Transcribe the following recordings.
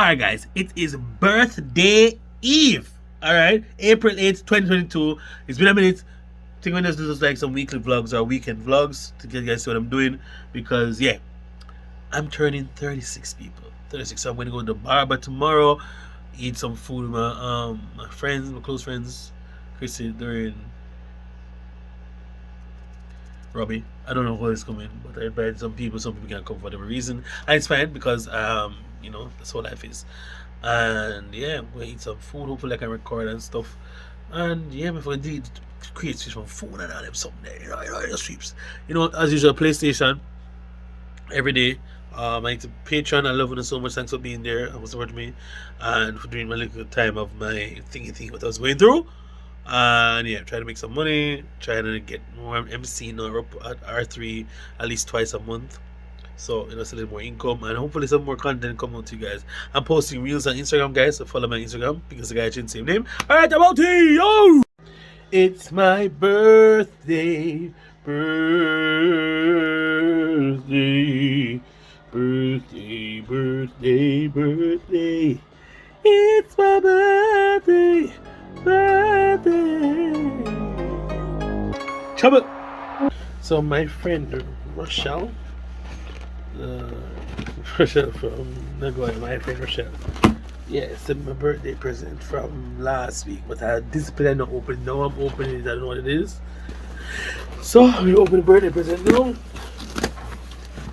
Alright guys, it is birthday eve. Alright, April 8th, 2022. It's been a minute. I think we're just do like some weekly vlogs or weekend vlogs to get you guys see what I'm doing. Because yeah, I'm turning 36 people. 36. So I'm gonna go to the barber tomorrow, eat some food with my friends, my close friends, Chrissy, Dorian, Robbie. I don't know who is coming, but I invited some people. Some people can't come for whatever reason, and it's fine because that's what life is. And yeah, I'm gonna eat some food. Hopefully, I can record and stuff. And yeah, before I did create switch from phone and all them something there, the streams. As usual, PlayStation every day. I need to Patreon. I love you so much. Thanks for being there and supporting me, and for doing my little time of my thingy what I was going through. And yeah, trying to make some money, trying to get more MC now up at R3 at least twice a month. So it's a little more income and hopefully some more content come out to you guys. I'm posting reels on Instagram, guys, so follow my Instagram because the guy changed the same name. Alright, I'm out here, yo! It's my birthday, birthday, birthday, birthday, birthday. It's my birthday, birthday. Trouble. So my friend Rochelle, Rochelle from Nagoya, my friend Rochelle. Yeah, sent my birthday present from last week, but I disciplined not open. Now I'm opening it. I don't know what it is. So we open the birthday present now.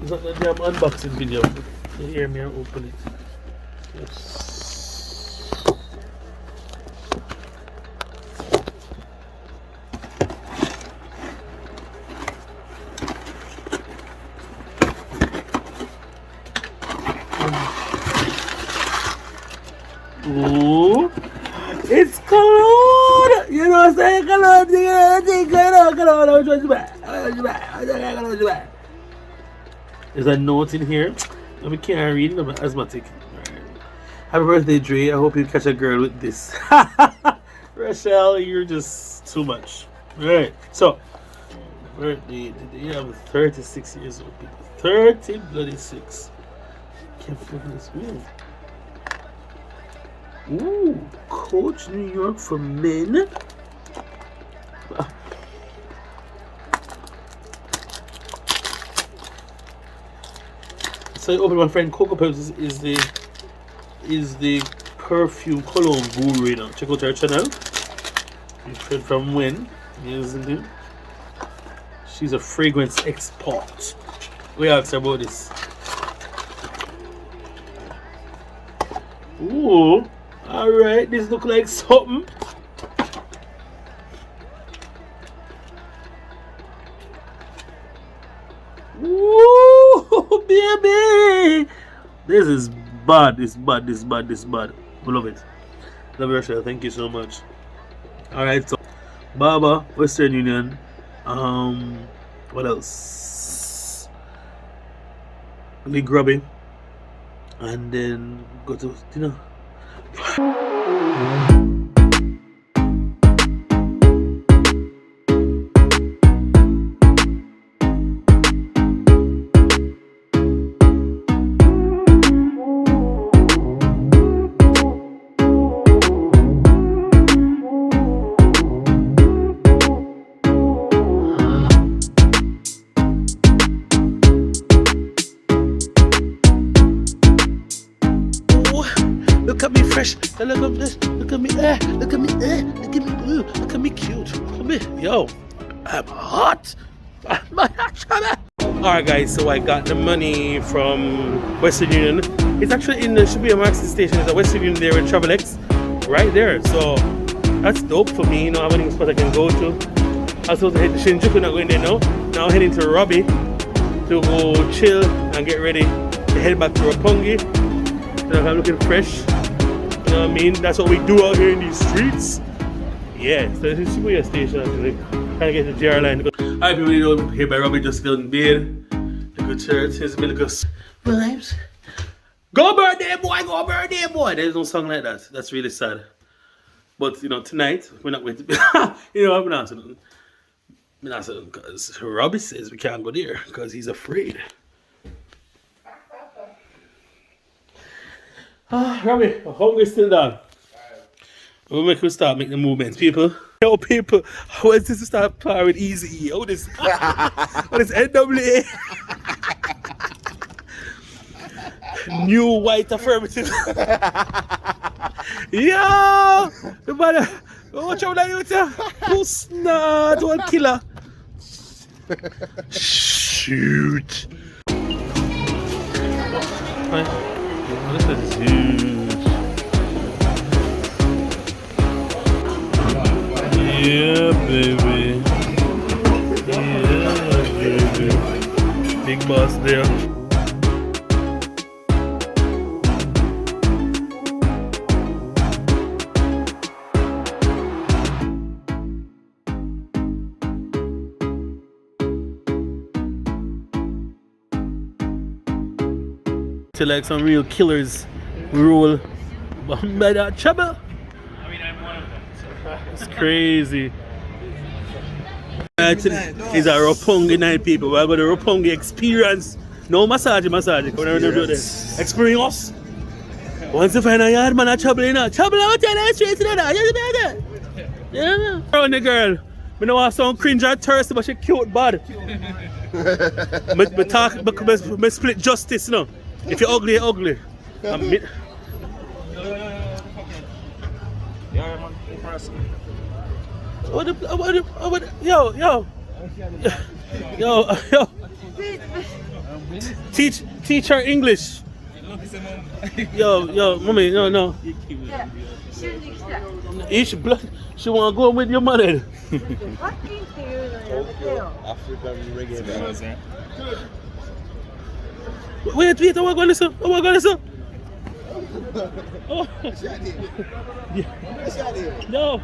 It's not the damn unboxing video. You hear me? I open it. Yes. Ooh, it's cologne! You know what I'm saying? Cologne, there's a note in here. We can't read it, I'm asthmatic. Right. Happy birthday, Dre. I hope you catch a girl with this. Rochelle, you're just too much. Alright, so, birthday today. I'm 36 years old, people. 30 bloody 6. Can't flip this wheel. Ooh, Coach New York for men. So I open my friend Coco Peps is the perfume cologne guru right now. Check out her channel. You heard from when? Yes, indeed. She's a fragrance expert. We asked her about this. Ooh. Alright, this look like something. Ooh, baby! This is bad, this bad. I love it. Love you, Rachel. Thank you so much. Alright, so Baba, Western Union. What else? Lee Grubby. And then go to dinner. Look at me fresh. Look at this. Look at me. Look at me. Look at me. Look at me cute. Look at me. Yo, I'm hot. Alright guys, so I got the money from Western Union. It's actually in the Shibuya Maxi station. There's a Western Union there with TravelX right there. So that's dope for me. I have any spot I can go to. I was supposed to head to Shinjuku, not going there now. Now heading to Robbie to go chill and get ready to head back to Roppongi. So I'm looking fresh. You know what I mean? That's what we do out here in these streets. Yeah, so this is Shibuya station actually. Trying to get the JR line. Alright people, here by Robbie just got in bed. The good shirt, here's me little vibes. Go birthday boy, go birthday boy! There's no song like that. That's really sad. But tonight we're not going to be I'm not saying because Robbie says we can't go there because he's afraid. Robbie, I'm hungry still, dog. We'll make us start making the movements, people. Yo, people, how is this to start playing with Easy E? How this? What is NWA? New white affirmative. Yo! The man, watch out, you tell. Oh, snot, one killer. Shoot. This is huge. Yeah, baby. Yeah, baby. Big boss there. To like some real killers rule by that trouble. I mean, I'm one of them. So. It's crazy. It's a Roppongi night, people. We're going to Roppongi experience. No massage. Come on, experience. Once you find a yard man, a trouble, you know. Trouble out there, straight to that. Yeah. Around the girl. I don't want some cringe or thirsty, but she cute bad. I split justice, you know. If you're ugly, you're ugly. Yo. Teach her English. Yo, mommy, no. Each blood, she wanna go with your mother. Wait, I want to listen. Oh. No.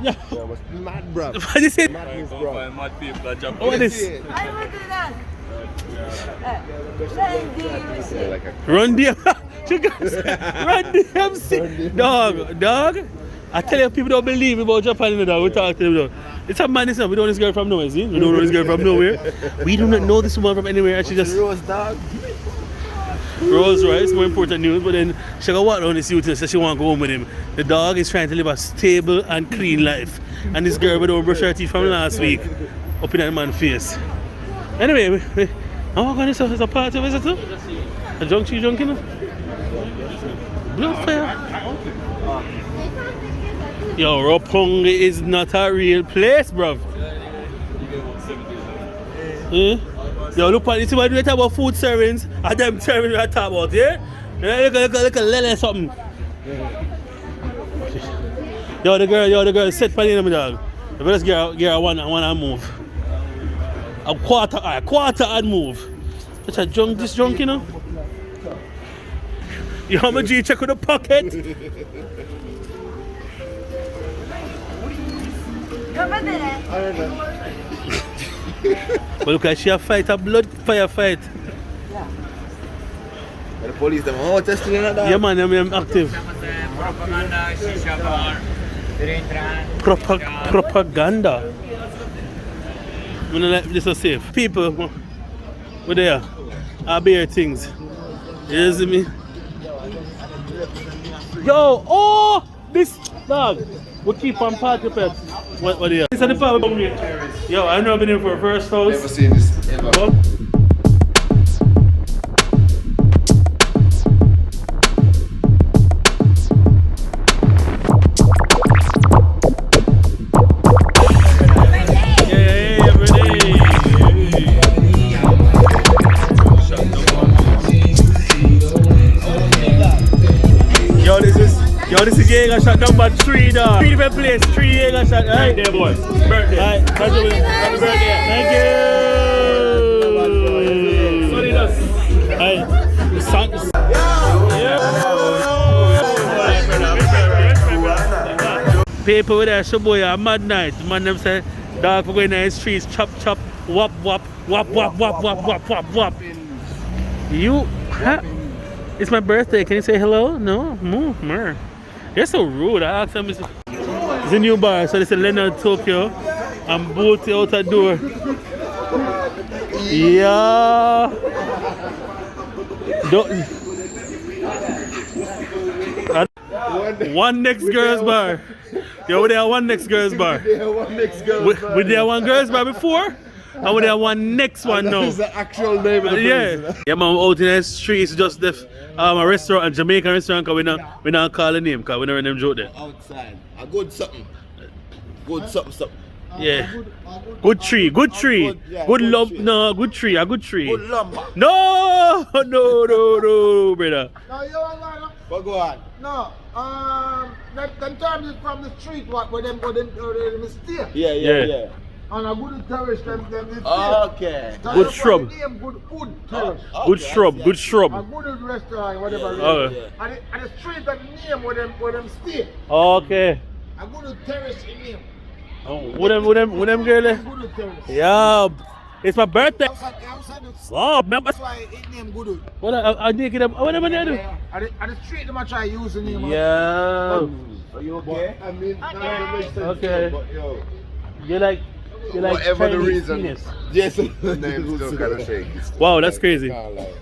Yeah. What's mad, bro? What you say? Mad people are jumping. What is this? I want to that. Run DMC. Dog. I tell you, people don't believe me about Japan, you know, we talk to them, you know. It's a man, we don't know this girl from nowhere, see? We don't know this girl from nowhere. We do not know this woman from anywhere, and she just... Rose, dog. Rose, right? It's more important news, but then she got walk down this youth and said she want to go home with him. The dog is trying to live a stable and clean life. And this girl, we don't brush her teeth from last week, up in that man's face. Anyway, I'm going to a party visit too. A junkie, you know? Blood fire. Yo, Roppongi is not a real place, bruv. Yo, look at this, what do you talk about food servings? And them servings I talk about, yeah? Look at lele something. Yo, the girl set for the dog. The first girl wanna move. A quarter and move. Such a this drunk, you know? You have a G check with the pocket. But look at she a fight, a blood fire fight. Yeah. The police them all testing in that. Yeah man, I'm active. Propaganda. I'm gonna let this is safe. People, we're there. I bear things. You see me? Yo, oh, this dog. We keep on party pets. What are you? This is the part. Yo, I've never been here for a first house. Never seen this ever. Oh. Yo, this is Jaeger shot number 3, dog. 3 different place, 3 Jaeger shot. Alright, there, boys. Birthday. Alright, happy birthday. Thank you. Sorry, that's. Alright. People with that Shibuya, a mad night. Man, them say, dog, for going in the streets, chop, wap. You, it's my birthday. Can you say hello? No? Move. You're so rude. I asked them. It's a new bar, so they said Leonard Tokyo and both out the door. Yeah. One next girls bar. Yo, we there one next girls bar. One next girl. We there one girls bar before, and we there one next one now. That's the actual name of the place. Yeah, man, out in the streets, just left a restaurant, a Jamaican restaurant, because we not call the name, because we never name joke there. Outside. A good something. Good something. Yeah. Good tree. Good love. tree. No, good tree. A good tree. Good lumber. No, brother. No, you want line up? But go on. No, them terms is from the street, where them stay. Yeah. And a good terrace, them stay. Okay. So Good that's shrub. why the name good terrace. Good shrub. Good A shrub. good restaurant, whatever. Oh. And the street and the name where them stay. Okay. A good terrace in name. Oh, with them girl there? Good terrace. Yeah. It's my birthday. Outside the Oh, man. that's why it name good. What I did get up. What am I doing? And the street them I try use the name. Yeah. Are you okay? I mean, that makes sense. Okay. But yo, You like whatever the Chinese reason. penis. Yes, the name still kind of shake. Wow, that's crazy. Like,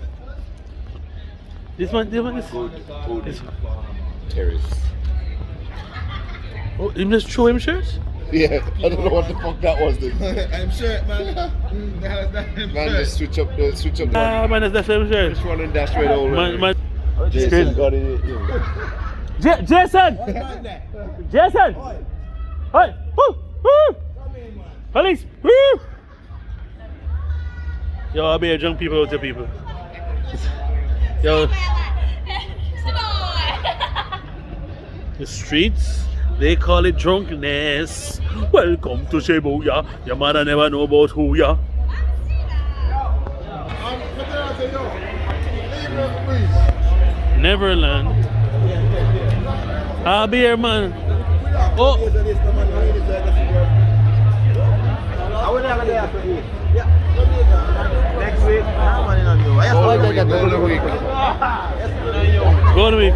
This one is. good terrace. Oh, you just throw him shirts? Yeah, I don't know what the fuck that was. Dude. I'm sure, man. Man, just switch up the. Ah, man, that's him shirts. Just running dash right over. Man. Jason got it. Jason! Jason! Hey! Woo! Woo! Police! Woo! Yo, I'll be a drunk people out there, people. Yo, the streets, they call it drunkenness. Welcome to Shibuya. Your mother never know about who ya. Neverland. I'll be here, man. Oh, Next week, I'm running on you. Golden week. go on me.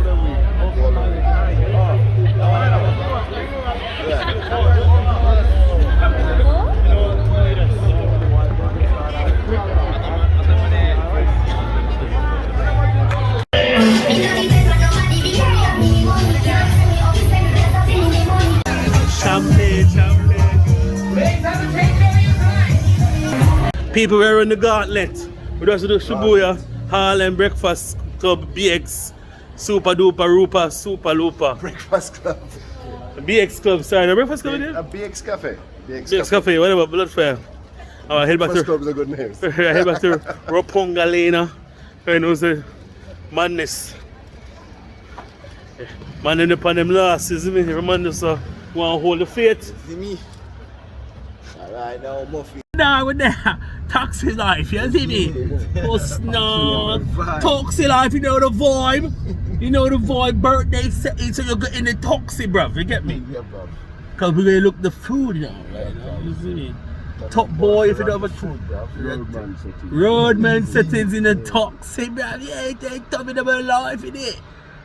Champagne. People were in the gauntlet. We just do Shibuya, Harlem Breakfast Club, BX, Super Duper Rupa, Super Looper. Breakfast club. BX Club, sorry, the Breakfast Club A there? BX cafe. BX Cafe, whatever, blood fair. I head back Breakfast to club is a good name. I head back to Roppongi Lane. You know, the madness. Man in upon them losses, me. Man just want to hold the faith. See me? Alright, now Muffy. Nah, with that taxi life, you see me? Oh snap! Taxi life, you know the vibe. You know the vibe. Birthday setting, so you get in the taxi, bruv. You get me? Yeah, bro. Cause we gonna look the food now, right now. You see me? Top boy, if you don't have a food. Roadman settings in the taxi, bruv. Yeah, they tell me about life, innit?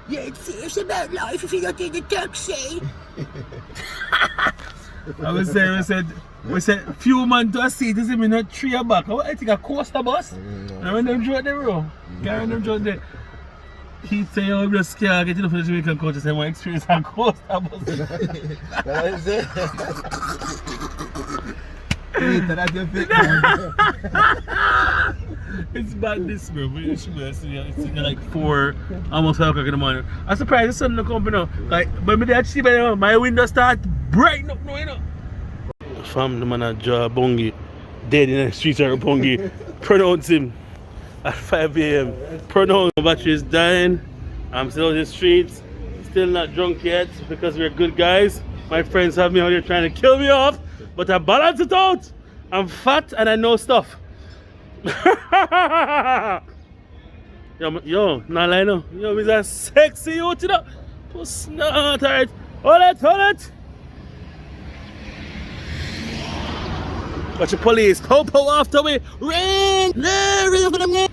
Yeah, it's serious about life if you don't take the taxi. We said, few man to a seat, you see me not three back. I think a coaster bus. And when them drove the road, when them drove the he say, I'm just scared, get enough for the Jamaican culture, say my experience on coaster bus. It's bad this bro, but you should be see it's like 4, almost 5 o'clock in the morning. I'm surprised the sun don't come now. Like, but me that see by my window start brighten up now, you know. Fam, the man at Roppongi, dead in the streets of Roppongi. Pronounce him at 5 a.m. Pronounce. My battery is dying. I'm still on the streets. Still not drunk yet because we're good guys. My friends have me out here trying to kill me off, but I balance it out. I'm fat and I know stuff. yo, not lie no. Yo, he's a sexy youth, you know. Puss not alright. Hold it. Watch the police. Popo after me. Ring! Ring for them.